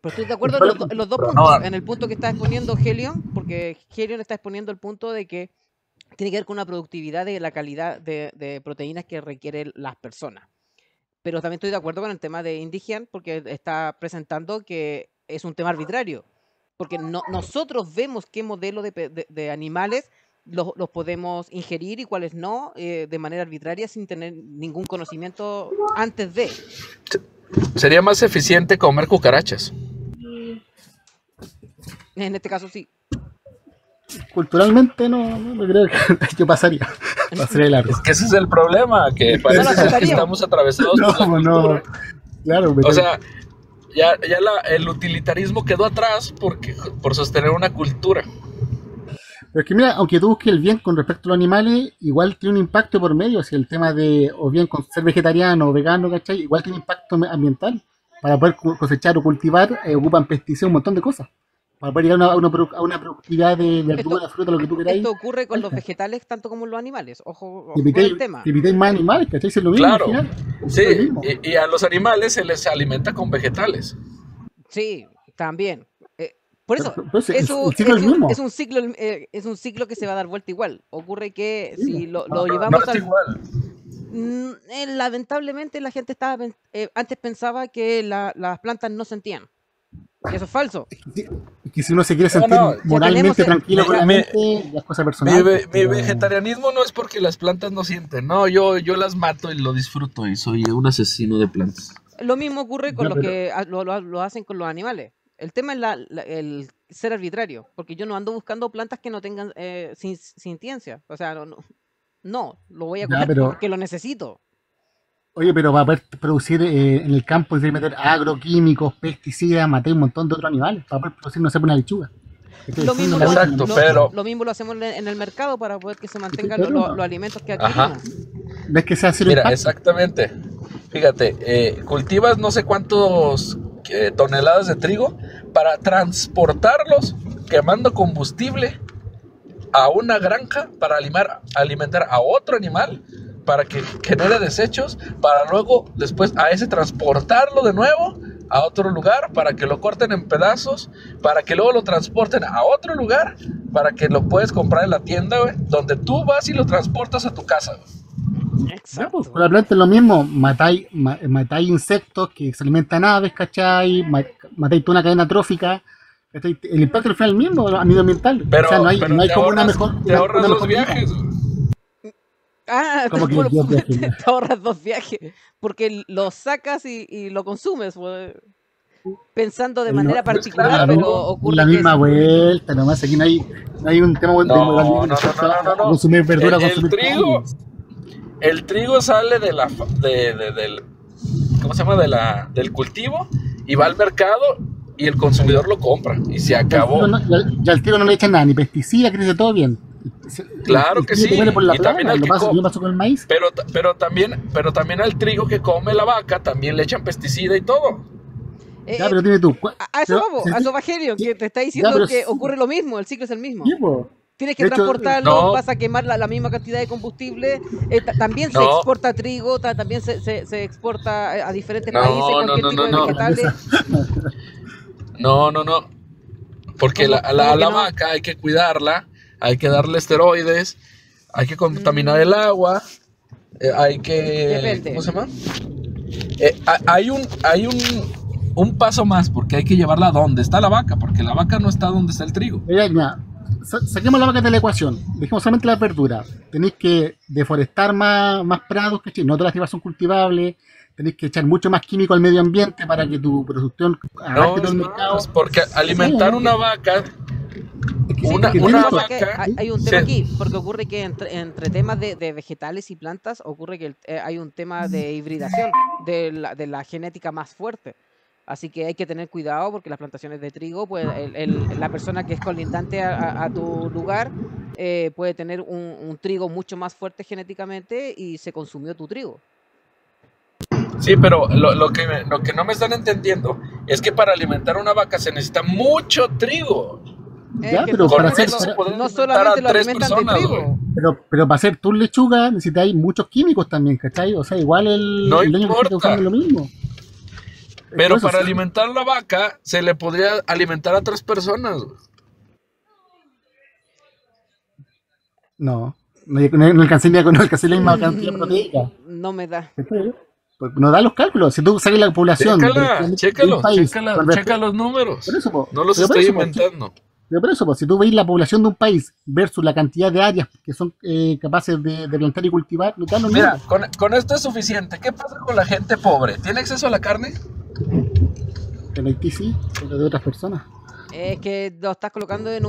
Pero estoy de acuerdo en los dos Pero puntos. no, En el punto que está exponiendo Helion, porque Helion está exponiendo el punto de que tiene que ver con una productividad de la calidad de proteínas que requieren las personas. Pero también estoy de acuerdo con el tema de Indigian, porque está presentando que es un tema arbitrario. Porque nosotros vemos qué modelo de animales los podemos ingerir y cuáles no, de manera arbitraria, sin tener ningún conocimiento antes de. Sería más eficiente comer cucarachas. En este caso sí. Culturalmente no creo que yo pasaría de largo. Es que ese es el problema, que parece ser que estamos atravesados por la cultura. Claro, o sea, ya el utilitarismo quedó atrás por sostener una cultura. Pero es que mira, aunque tú busques el bien con respecto a los animales, igual tiene un impacto por medio, si el tema de, o bien con ser vegetariano o vegano, ¿cachai? Igual tiene impacto ambiental. Para poder cosechar o cultivar, ocupan pesticidas, un montón de cosas. Para poder llegar a una productividad de verdura, fruta, lo que tú queráis. Esto ocurre con los vegetales tanto como los animales. Ojo con el tema. Si evitáis más animales, ¿cachai? Es lo mismo. Claro, sí, y a los animales se les alimenta con vegetales. Sí, también. Por eso, es un ciclo que se va a dar vuelta igual. Ocurre que si lo llevamos al... igual. Lamentablemente la gente antes pensaba que las plantas no sentían. Y eso es falso. Que si uno se quiere sentir moralmente tranquilo con la mente, las cosas personales. Mi vegetarianismo no es porque las plantas no sienten. No, yo las mato y lo disfruto y soy un asesino de plantas. Lo mismo ocurre con los que lo hacen con los animales. El tema es el ser arbitrario, porque yo no ando buscando plantas que no tengan sintiencia. O sea, no, lo voy a comer porque lo necesito. Oye, pero para poder producir en el campo, hay que meter agroquímicos, pesticidas, matar un montón de otros animales, para poder producir, no sé, una lechuga. Lo mismo lo hacemos en el mercado para poder que se mantengan los alimentos que adquirimos. ¿Ves que se hace Mira, exactamente. Fíjate, cultivas no sé cuántos toneladas de trigo para transportarlos quemando combustible a una granja para alimentar a otro animal, para que genere desechos, para luego después a ese transportarlo de nuevo a otro lugar, para que lo corten en pedazos, para que luego lo transporten a otro lugar, para que lo puedes comprar en la tienda, güey, donde tú vas y lo transportas a tu casa, güey. Exacto. Pues, con la planta es lo mismo, matáis insectos que se alimentan aves, ¿cachai? Matáis toda una cadena trófica. El impacto al final es el mismo, medioambiental. Pero, o sea, no hay como una mejor. Te ahorras los viajes. ¿Cómo que te ahorras 2 viajes? Porque lo sacas y lo consumes, pensando de manera particular, claro, pero ocurre la misma vuelta, nomás aquí no hay un tema no. Consumir verdura, consumir trigo. El trigo sale del ¿cómo se llama? Del cultivo y va al mercado y el consumidor lo compra y se acabó. Ya al trigo no le echan nada, ni pesticidas, crece todo bien. Claro que sí, y también al que pasó con el maíz. Pero también al trigo que come la vaca también le echan pesticida y todo. Ya, pero dime tú. A eso va Genio, que te está diciendo que ocurre lo mismo, el ciclo es el mismo. Tienes que transportarlo, vas a quemar la misma cantidad de combustible. También se exporta trigo, también se exporta a diferentes países cualquier tipo de vegetales. No. Porque la vaca hay que cuidarla, hay que darle esteroides, hay que contaminar el agua, hay que... Depende. ¿Cómo se llama? Hay un paso más, porque hay que llevarla a donde está la vaca, porque la vaca no está donde está el trigo. Mira, saquemos la vaca de la ecuación, dejemos solamente la verdura. Tenéis que deforestar más prados, que no todas las tierras son cultivables. Tenéis que echar mucho más químico al medio ambiente para que tu producción arranque todo el mercado. Porque alimentar una vaca... Hay un tema aquí, porque ocurre que entre temas de vegetales y plantas, ocurre que hay un tema de hibridación, de la genética más fuerte. Así que hay que tener cuidado porque las plantaciones de trigo, pues la persona que es colindante a tu lugar puede tener un trigo mucho más fuerte genéticamente y se consumió tu trigo. Sí, pero lo que no me están entendiendo es que para alimentar una vaca se necesita mucho trigo. Pero para hacer, no solamente lo alimentan de trigo. Pero para hacer tu lechuga necesitáis muchos químicos también, ¿cachai? O sea, igual el dueño que está usando lo mismo. Pero para alimentar la vaca se le podría alimentar a 3 personas. No alcancé la misma cantidad proteica. No me da. Pues no da los cálculos. Si tú sacas la población checa los números. Por eso, no los estoy inventando. Pero por eso, pues, si tú veis la población de un país versus la cantidad de áreas que son capaces de plantar y cultivar, no te dan los Mira, mismos. con esto es suficiente. ¿Qué pasa con la gente pobre? ¿Tiene acceso a la carne? En Haití sí, pero de otras personas. Es que lo estás colocando en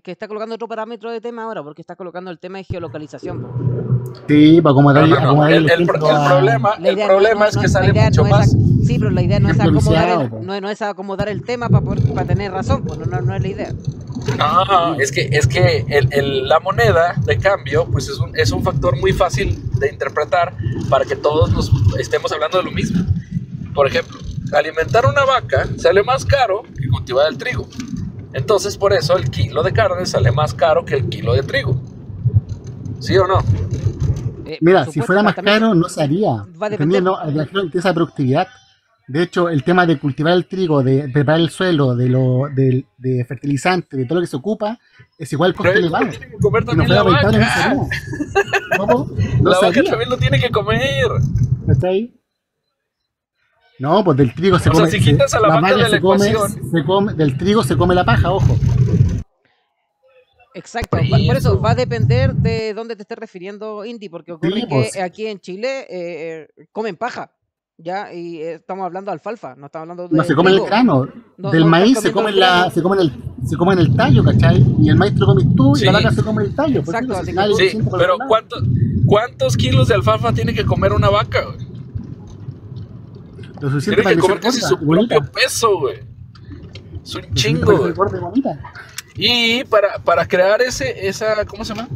que está colocando otro parámetro de tema ahora, porque estás colocando el tema de geolocalización, po. Sí, para No, no, no. acomodar el El ejemplo a problema, La el idea problema es que sale mucho más. sí, pero la idea no es ejemplo acomodar viciado, po. no es acomodar el tema para tener razón, pues no es la idea. No, es que la moneda de cambio pues es un factor muy fácil de interpretar para que todos nos estemos hablando de lo mismo. Por ejemplo, alimentar una vaca sale más caro que cultivar el trigo. Entonces por eso el kilo de carne sale más caro que el kilo de trigo. ¿Sí o no? Mira, Por si supuesto, fuera más también caro, no se haría. va a depender. Dependiendo de esa productividad. De hecho, el tema de cultivar el trigo, de preparar el suelo, de fertilizante, de todo lo que se ocupa, es igual coste Pero elevado. tiene que comer Si no también la fuera rentable, no se vaca. haría. ¿Cómo? No La se vaca haría. también lo tiene que comer. ¿Está ahí? No, pues del trigo se O sea, come. si quitas a la vaca de la ecuación. Del trigo se come la paja, ojo. Exacto, Por por eso eso. va a depender de dónde te estés refiriendo, Indy, porque ocurre Sí, que pues. aquí en Chile comen paja, ¿ya? Y estamos hablando de alfalfa, no estamos hablando No de se come el trigo. grano. No, Del no estás maíz se comiendo come el grano. se come el tallo, ¿cachai? Y el maíz te lo comes tú y la Sí. vaca se come el tallo. Pues, Exacto, sí, así al que final tú- es Sí, distinto por pero otro lado. ¿cuántos kilos de alfalfa tiene que comer una vaca, güey? Lo suficiente Tiene para que que sea comer casi gorda su y bonita. propio peso, güey. Es un Lo suficiente chingo, para que güey. sea gorda y bonita. Y para crear esa, ¿cómo se llama?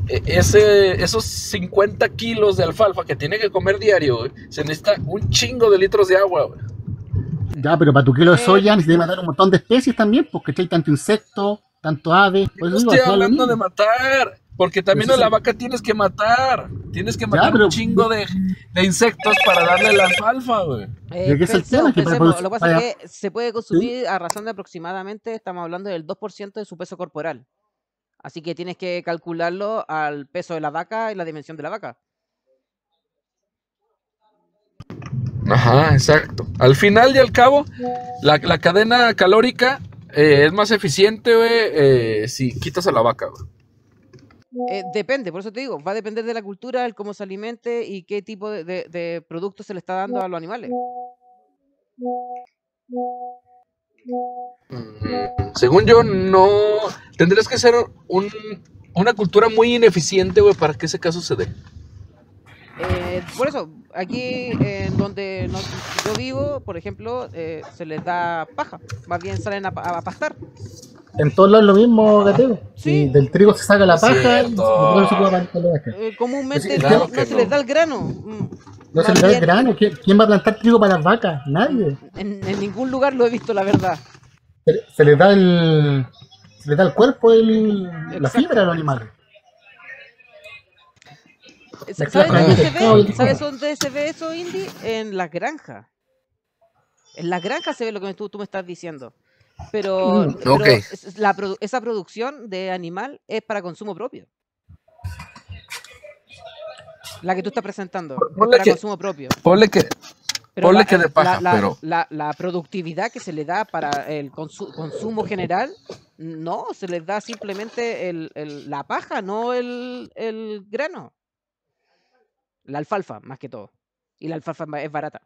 Esos 50 kilos de alfalfa que tiene que comer diario, güey, se necesita un chingo de litros de agua, güey. Ya, pero para tu kilo de Eh, soya necesitas matar un montón de especies también, porque hay tanto insecto, tanto ave. Por No eso digo, estoy al final lo hablando de mismo. matar, porque también Pero a sí, la sí. vaca tienes que matar. Tienes que Ya, matar un pero chingo de insectos para darle la alfalfa, güey. ¿de qué es el tema? Que para pensemos, lo que pasa es para, que se puede ¿sí? consumir a razón de aproximadamente, estamos hablando del 2% de su peso corporal. Así que tienes que calcularlo al peso de la vaca y la dimensión de la vaca. Ajá, exacto. Al final y al cabo, la cadena calórica es más eficiente, güey, si quitas a la vaca, güey. Depende, por eso te digo, va a depender de la cultura, el cómo se alimente y qué tipo de producto se le está dando a los animales. Según yo, no. Tendrías que ser una cultura muy ineficiente, güey, para que ese caso se dé. Por eso, aquí en donde yo vivo, por ejemplo, se les da paja, más bien salen a pastar. En todos lados lo mismo, gateo. Sí. Si del trigo se saca la Es paja, y cierto. del grano se puede para la vaca. Comúnmente Claro no que se les no. da el grano. No se Más le da el bien, grano. ¿Quién va a plantar trigo para las vacas? Nadie. en ningún lugar lo he visto, la verdad. Se le da se le da al cuerpo la Exacto. fibra a los animales. ¿Sabes con dónde el se pescado y ve? el ¿Sabes pescado. dónde se ve eso, Indy? En las granjas. En las granjas se ve lo que tú me estás diciendo. Pero Ok. esa producción de animal es para consumo propio. La que tú estás presentando es Ponle para que- consumo propio. Ponle que Pero de paja, pero. la productividad que se le da para el consumo general, no, se les da simplemente la paja, no el grano. La alfalfa, más que todo. Y la alfalfa es barata.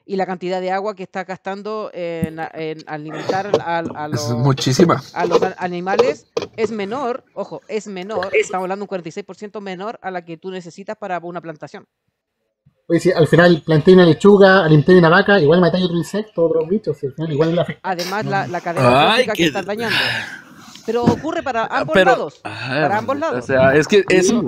Y la cantidad de agua que está gastando en alimentar Es muchísima. a los animales es menor, ojo, es menor, estamos hablando de un 46% menor a la que tú necesitas para una plantación. Oye, si al final planté una lechuga, alimenté una vaca, igual maté otro insecto, otro bicho, si al final igual la afecta. Además, la cadena Ay, trófica que que- estás dañando. Pero ocurre para ambos Pero, lados. Para ambos lados. O sea, es que eso.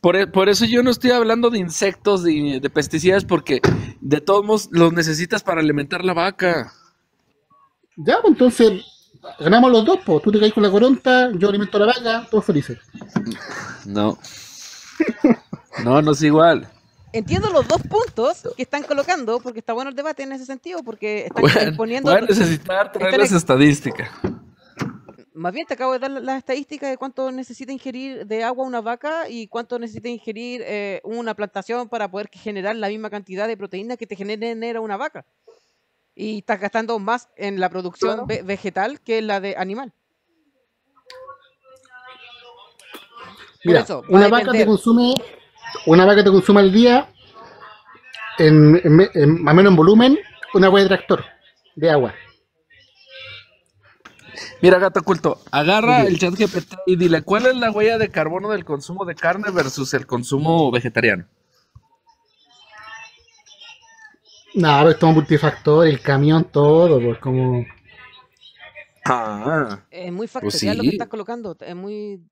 Por eso yo no estoy hablando de insectos, de pesticidas, porque de todos modos los necesitas para alimentar la vaca. Ya, pues entonces ganamos los dos, pues. Tú te caes con la coronta, yo alimento a la vaca, todos felices. No. No es igual. Entiendo los dos puntos que están colocando, porque está bueno el debate en ese sentido, porque están Voy exponiendo... a necesitar traer están las estadísticas. Más bien te acabo de dar las estadísticas de cuánto necesita ingerir de agua una vaca y cuánto necesita ingerir una plantación para poder generar la misma cantidad de proteína que te genera una vaca. Y estás gastando más en la producción vegetal que en la de animal. Por Mira, eso, va a una vaca te depender. consume, al día, más o menos en volumen, una huella de tractor de agua. Mira, gato oculto, agarra Líquido. el chat GPT y dile cuál es la huella de carbono del consumo de carne versus el consumo vegetariano. Nada, pero esto es multifactor, el camión, todo, pues como. Ah, Es muy pues factorial lo que estás sí. colocando. Es muy,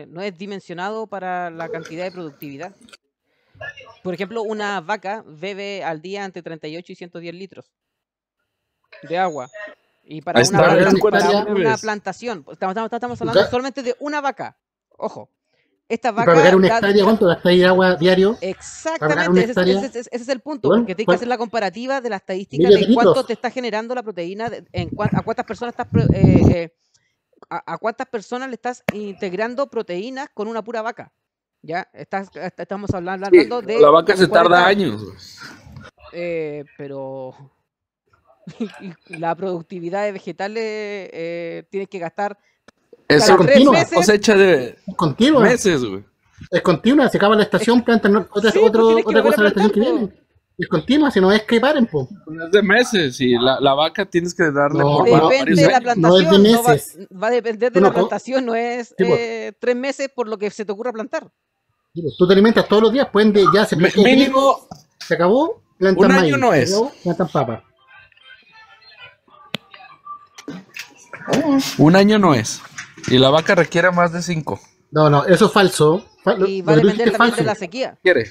no es dimensionado para la cantidad de productividad. Por ejemplo, una vaca bebe al día entre 38 y 110 litros de agua. Y para Ahí una está, Para regar ¿tú una cuántos hectárea, una bebes? plantación, estamos hablando solamente de una vaca. Ojo, esta y para regar vaca una da, hectárea, ¿cuánto gastáis de agua diario? Para regar exactamente, una hectárea, ese es el punto, bueno, porque tienes que hacer la comparativa de la estadística miles de de cuánto litros. te está generando la proteína, a cuántas personas estás, a cuántas personas le estás integrando proteínas con una pura vaca. Ya, estamos Sí, hablando la de vaca se tarda 40, años. pero y la productividad de vegetales tienes que gastar Es Es cada 3 continua, meses. cosecha de es continua, meses, güey. es continua. Se acaba la Es estación, plantan sí, pues tienes que otra volver a cosa en la plantar, estación que pues. viene. Es continua, si no es que paren, pues. Es de meses y la vaca tienes que darle por No, Depende varios de la años. no es de plantación, meses. va a depender Tú de la no, plantación, no es sí, pues, 3 meses por lo que se te ocurra plantar. sí, pues, tú te alimentas todos los días, pueden ya se plantó trigo, Mínimo se acabó, un plantan año maíz, no se es. acabó, plantan papa. Un año no es. Y la vaca requiere más de 5. No, no, eso es falso. Y Lo va a que tú depender dijiste es también de falso. la sequía. ¿Quiere?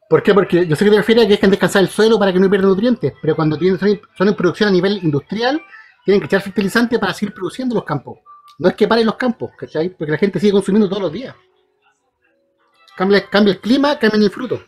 ¿Por qué? Porque yo sé que te refieres a que dejen descansar el suelo para que no pierda nutrientes, pero cuando son en producción a nivel industrial, tienen que echar fertilizante para seguir produciendo los campos. No es que paren los campos, ¿cachai? Porque la gente sigue consumiendo todos los días. Cambia el clima, cambia el fruto.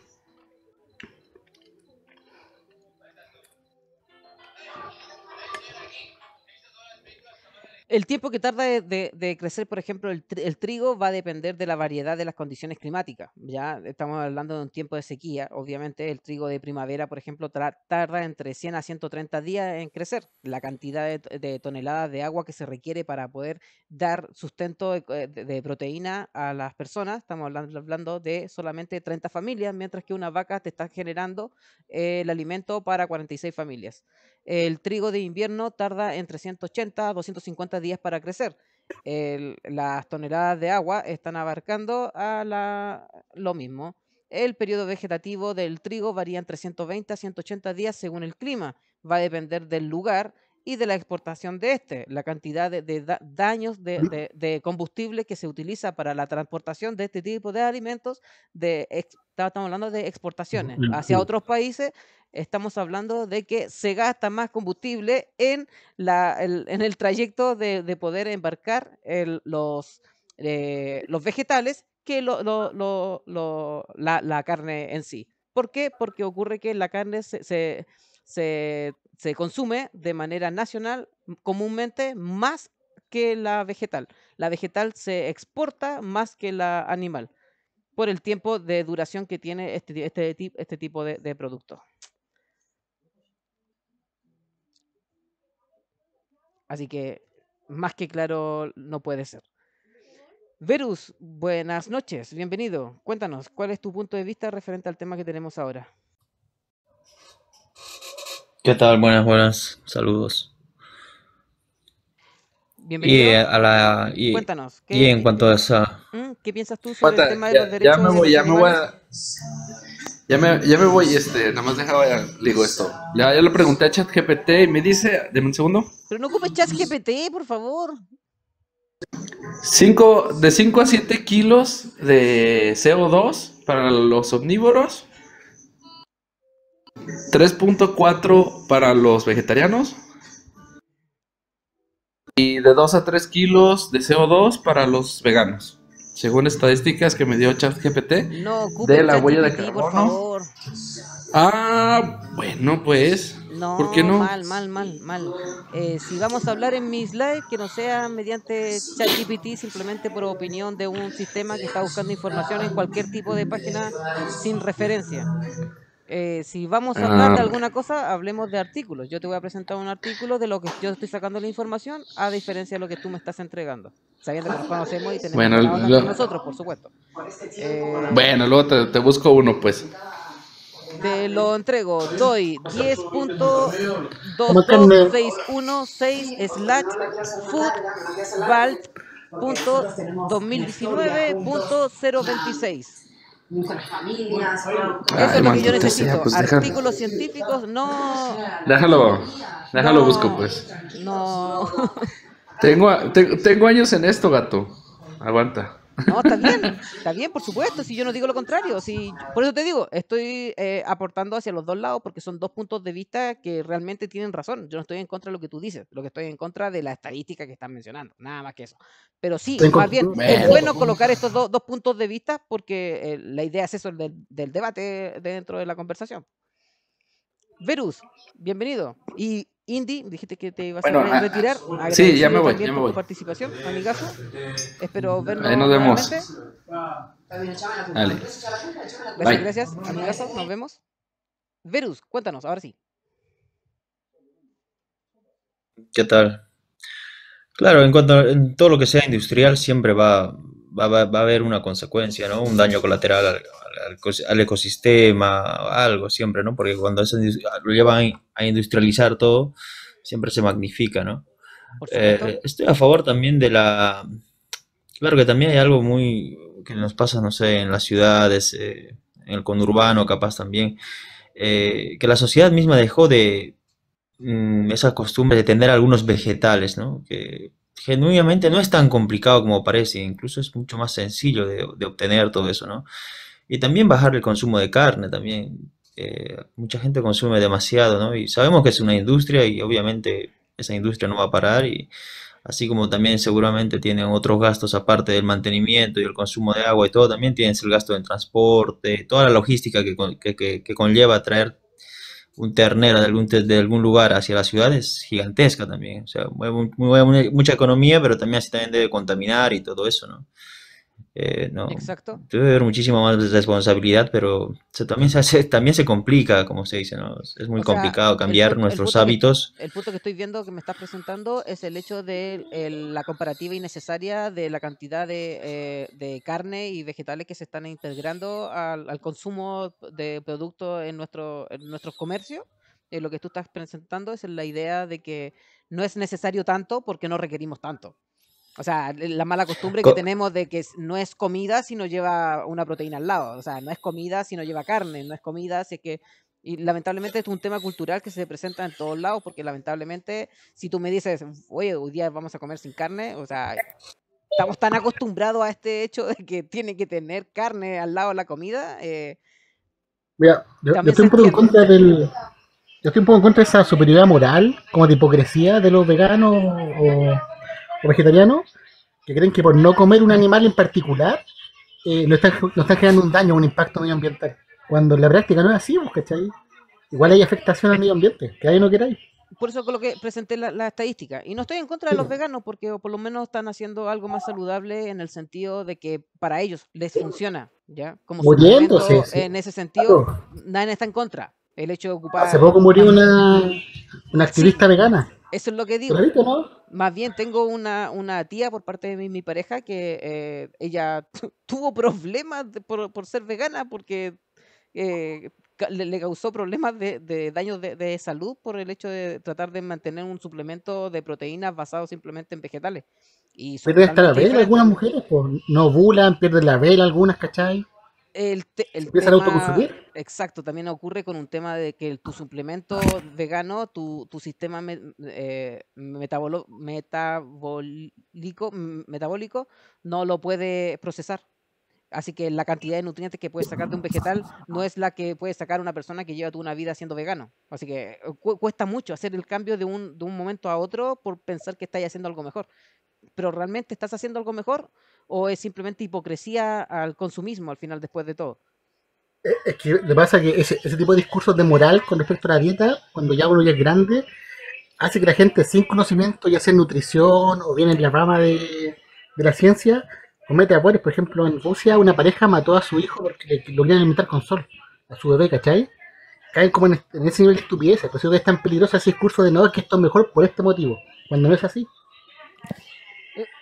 El tiempo que tarda de crecer, por ejemplo, el trigo va a depender de la variedad de las condiciones climáticas. Ya estamos hablando de un tiempo de sequía. Obviamente, el trigo de primavera, por ejemplo, tarda entre 100 a 130 días en crecer. La cantidad de toneladas de agua que se requiere para poder dar sustento de proteína a las personas, estamos hablando de solamente 30 familias, mientras que una vaca te está generando el alimento para 46 familias. El trigo de invierno tarda entre 180 a 250 días para crecer. Las toneladas de agua están abarcando lo mismo. El periodo vegetativo del trigo varía entre 120 a 180 días según el clima. Va a depender del lugar y de la exportación de este. La cantidad de daños de combustible que se utiliza para la transportación de este tipo de alimentos, estamos hablando de exportaciones hacia otros países. Estamos hablando de que se gasta más combustible en el trayecto de poder embarcar los vegetales que la carne en sí. ¿Por qué? Porque ocurre que la carne se consume de manera nacional comúnmente más que la vegetal. La vegetal se exporta más que la animal por el tiempo de duración que tiene este tipo de productos. Así que más que claro no puede ser. Verus, buenas noches, bienvenido. Cuéntanos, ¿cuál es tu punto de vista referente al tema que tenemos ahora? ¿Qué tal? Buenas, buenas. Saludos. Bienvenido. Y Cuéntanos, en cuanto a esa... ¿qué piensas tú sobre el Aguanta, tema de los ya me derechos de voy, los ya me voy animales? a. Ya me voy, nada más digo esto. Ya lo pregunté a ChatGPT y me dice, deme un segundo. Pero no ocupes ChatGPT, por favor. De 5 a 7 kilos de CO2 para los omnívoros. 3.4 para los vegetarianos. Y de 2 a 3 kilos de CO2 para los veganos. Según estadísticas que me dio ChatGPT No ocupes de la huella de ChatGPT, por carbono. favor. Ah, bueno, pues. No, ¿Por qué no? mal. Si vamos a hablar en mis live, que no sea mediante ChatGPT, simplemente por opinión de un sistema que está buscando información en cualquier tipo de página sin referencia. Si vamos a hablar de Ah, alguna cosa, hablemos de artículos. Yo te voy a presentar un artículo de lo que yo estoy sacando la información, a diferencia de lo que tú me estás entregando, sabiendo que nos conocemos y tenemos bueno, buena onda entre nosotros, por supuesto. bueno, luego te busco uno, pues. Te lo entrego. Doy Como el carne. 10.216/food.valt.2019.026. Eso Ay, es lo que yo maldita sea, necesito. pues Artículos científicos, no, déjalo, déjalo busco, no, pues. no. Tengo años en esto, gato. Aguanta. No, está bien, por supuesto, si yo no digo lo contrario, si, por eso te digo, estoy aportando hacia los dos lados porque son dos puntos de vista que realmente tienen razón. Yo no estoy en contra de lo que tú dices, lo que estoy en contra de la estadística que estás mencionando, nada más que eso. Pero sí, más bien, es Bueno, bueno colocar estos dos puntos de vista porque la idea es eso del debate dentro de la conversación. Verus, bienvenido. Y Indy, dijiste que te ibas a bueno, retirar. sí, ya Agradecido me voy, también ya me por tu voy. participación, amigazo. Espero Ahí nos vernos vemos. nuevamente. Dale. Gracias, Bye. gracias, amigazo. Nos vemos. Verus, cuéntanos, ahora sí. ¿Qué tal? Claro, en todo lo que sea industrial siempre va a haber una consecuencia, ¿no? Un daño colateral al ecosistema, algo siempre, ¿no? Porque cuando lo llevan a industrializar todo, siempre se magnifica, ¿no? Por supuesto. Estoy a favor también de la... Claro que también hay algo muy que nos pasa, no sé, en las ciudades, en el conurbano capaz también, que la sociedad misma dejó de esa costumbre de tener algunos vegetales, ¿no? Que genuinamente no es tan complicado como parece, incluso es mucho más sencillo de obtener todo eso, ¿no? Y también bajar el consumo de carne, también. Mucha gente consume demasiado, ¿no? Y sabemos que es una industria y obviamente esa industria no va a parar y así como también seguramente tienen otros gastos aparte del mantenimiento y el consumo de agua y todo, también tienes el gasto en transporte, toda la logística que conlleva traer un ternero de algún lugar hacia la ciudad es gigantesca también. O sea, mueve mucha economía, pero también así también debe contaminar y todo eso, ¿no? No, Exacto. debe haber muchísima más responsabilidad, pero también se complica, como se dice, ¿no? Es muy O sea, complicado cambiar nuestros hábitos. el punto que estoy viendo que me estás presentando es el hecho de la comparativa innecesaria de la cantidad de carne y vegetales que se están integrando al consumo de productos en nuestros comercios. Lo que tú estás presentando es la idea de que no es necesario tanto porque no requerimos tanto. O sea, la mala costumbre que Co- tenemos de que no es comida si no lleva una proteína al lado. O sea, no es comida si no lleva carne, no es comida si es que... Y lamentablemente esto es un tema cultural que se presenta en todos lados, porque lamentablemente si tú me dices, oye, hoy día vamos a comer sin carne, o sea, estamos tan acostumbrados a este hecho de que tiene que tener carne al lado de la comida, Mira, yo también estoy se un poco en entiende. contra yo estoy un poco en contra de esa superioridad moral, como de hipocresía de los veganos o vegetarianos, que creen que por no comer un animal en particular, no están generando un daño, un impacto medioambiental. Cuando en la práctica no es así, pues, ¿cachai? Igual hay afectación al medio ambiente, que ahí no queráis. Por eso coloqué, presenté la estadística. Y no estoy en contra de Sí, los pues. veganos, porque por lo menos están haciendo algo más saludable en el sentido de que para ellos les funciona, ¿ya? Como Muriéndose, suplemento, sí. en ese sentido, Claro. nadie está en contra. El hecho de Hace ocupar poco murió más... una Sí, activista vegana. eso es lo que ¿Tú la digo. viste, no? Más bien tengo una tía por parte de mi pareja que ella tuvo problemas por ser vegana porque le causó problemas de daños de salud por el hecho de tratar de mantener un suplemento de proteínas basado simplemente en vegetales. Y son Pierden hasta la totalmente vela algunas diferentes. mujeres, pues no ovulan, pierden la vela algunas, ¿cachai? Se El empiezan a tema autoconsumir. exacto también ocurre con un tema de que tu suplemento vegano, tu sistema metabólico no lo puede procesar. Así que la cantidad de nutrientes que puedes sacar de un vegetal no es la que puede sacar una persona que lleva toda una vida siendo vegano. Así que cuesta mucho hacer el cambio de un momento a otro por pensar que estás haciendo algo mejor. Pero ¿realmente estás haciendo algo mejor? ¿O es simplemente hipocresía al consumismo al final después de todo? Es que le pasa que ese tipo de discursos de moral con respecto a la dieta, cuando ya uno ya es grande, hace que la gente sin conocimiento, ya sea en nutrición o bien en la rama de la ciencia, comete errores. Por ejemplo, en Rusia una pareja mató a su hijo porque lo querían alimentar con sol, a su bebé, ¿cachai? caen como en ese nivel de estupidez. Por eso es tan peligroso ese discurso de no, es que esto es mejor por este motivo, cuando no es así.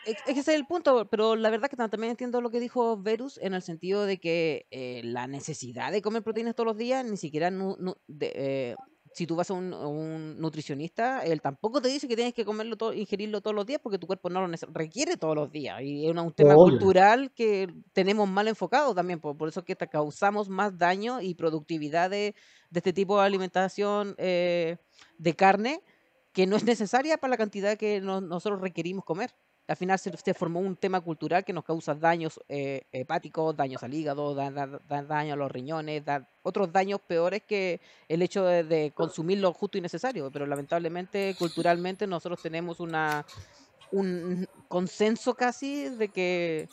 Es que ese es el punto, pero la verdad que también entiendo lo que dijo Verus en el sentido de que la necesidad de comer proteínas todos los días, ni siquiera si tú vas a un nutricionista, él tampoco te dice que tienes que comerlo todo, ingerirlo todos los días porque tu cuerpo no lo requiere todos los días. Y es un tema Obvio. cultural que tenemos mal enfocado también, por eso es que causamos más daño y productividad de este tipo de alimentación de carne que no es necesaria para la cantidad que nosotros requerimos comer. Al final se formó un tema cultural que nos causa daños hepáticos, daños al hígado, da daño a los riñones, da otros daños peores que el hecho de consumir lo justo y necesario. Pero lamentablemente, culturalmente, nosotros tenemos un consenso casi de que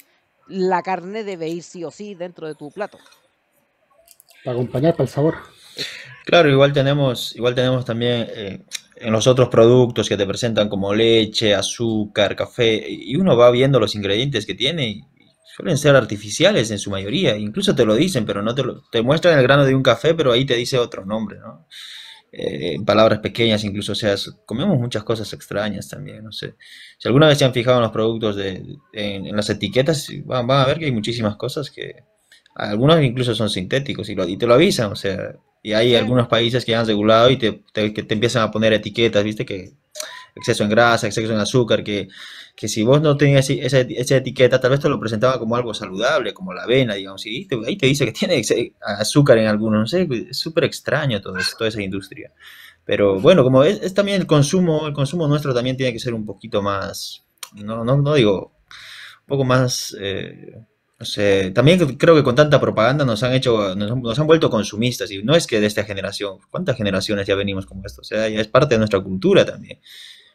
la carne debe ir sí o sí dentro de tu plato. Para acompañar, para el sabor. Claro, igual tenemos también en los otros productos que te presentan como leche, azúcar, café, y uno va viendo los ingredientes que tiene y suelen ser artificiales en su mayoría, incluso te lo dicen, pero no te muestran el grano de un café, pero ahí te dice otro nombre, ¿no? En palabras pequeñas incluso, o sea, comemos muchas cosas extrañas también, no sé. Si alguna vez se han fijado en los productos en las etiquetas, van a ver que hay muchísimas cosas que algunos incluso son sintéticos y te lo avisan, o sea, y hay Sí, algunos países que han regulado y que te empiezan a poner etiquetas, ¿viste? Que exceso en grasa, exceso en azúcar, que si vos no tenías esa etiqueta, tal vez te lo presentaba como algo saludable, como la avena, digamos, y ahí te dice que tiene azúcar en algunos, no sé, es súper extraño todo eso, toda esa industria. Pero bueno, como es también el consumo nuestro también tiene que ser un poquito más, no digo, un poco más, no sé, también creo que con tanta propaganda nos han vuelto consumistas, y no es que de esta generación, ¿cuántas generaciones ya venimos como esto? O sea, ya es parte de nuestra cultura también.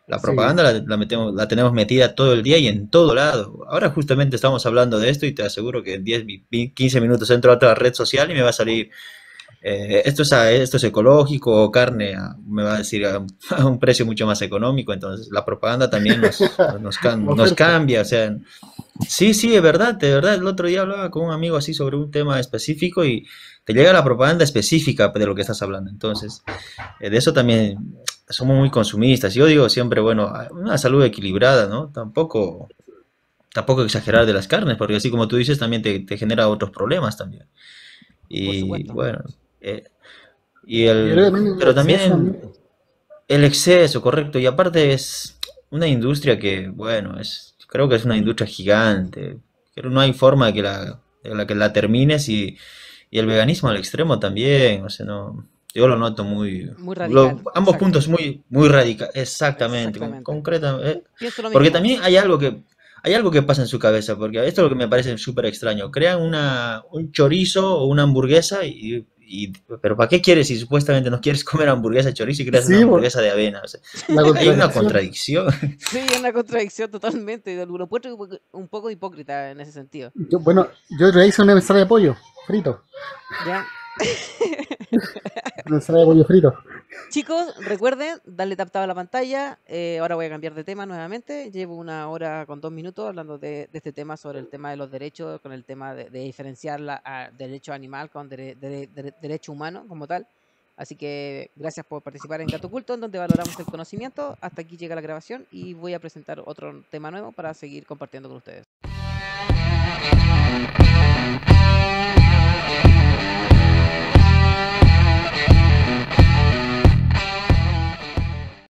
La Sí. propaganda la tenemos metida todo el día y en todo lado. Ahora justamente estamos hablando de esto y te aseguro que en 10, 15 minutos entro a otra red social y me va a salir esto es ecológico o carne, me va a decir a un precio mucho más económico. Entonces la propaganda también nos Oferta. cambia, o sea, sí, sí, de verdad. El otro día hablaba con un amigo así sobre un tema específico y te llega la propaganda específica de lo que estás hablando. Entonces, de eso también somos muy consumistas. Yo digo siempre, bueno, una salud equilibrada, ¿no? Tampoco exagerar de las carnes, porque así como tú dices, también te genera otros problemas también. por Y supuesto. bueno, eh, Yo creo que también el pero exceso también también. el exceso, correcto. Y aparte es una industria que, bueno, creo que es una industria gigante. Pero no hay forma de la termines y el veganismo al extremo también. O sea, no, yo lo noto Muy radical, ambos exacto. puntos muy radical, exactamente, Exactamente. concreta, Pienso lo porque mismo. también hay algo que pasa en su cabeza, porque esto es lo que me parece súper extraño. Crean un chorizo o una hamburguesa pero ¿para qué quieres si supuestamente no quieres comer hamburguesa de chorizo y creas una Sí, por hamburguesa de avena? O sea, la hay una contradicción. contradicción. Sí, es una contradicción totalmente. Lo encuentro un poco hipócrita en ese sentido. Yo otra vez hice una ensalada de pollo frito. ¿Ya? Una ensalada de pollo frito. Chicos, recuerden darle tap tap a la pantalla. Ahora voy a cambiar de tema nuevamente. Llevo 1 hora con 2 minutos hablando de este tema sobre el tema de los derechos, con el tema de diferenciar derecho animal con derecho humano como tal. Así que gracias por participar en Gato Culto, en donde valoramos el conocimiento. Hasta aquí llega la grabación y voy a presentar otro tema nuevo para seguir compartiendo con ustedes.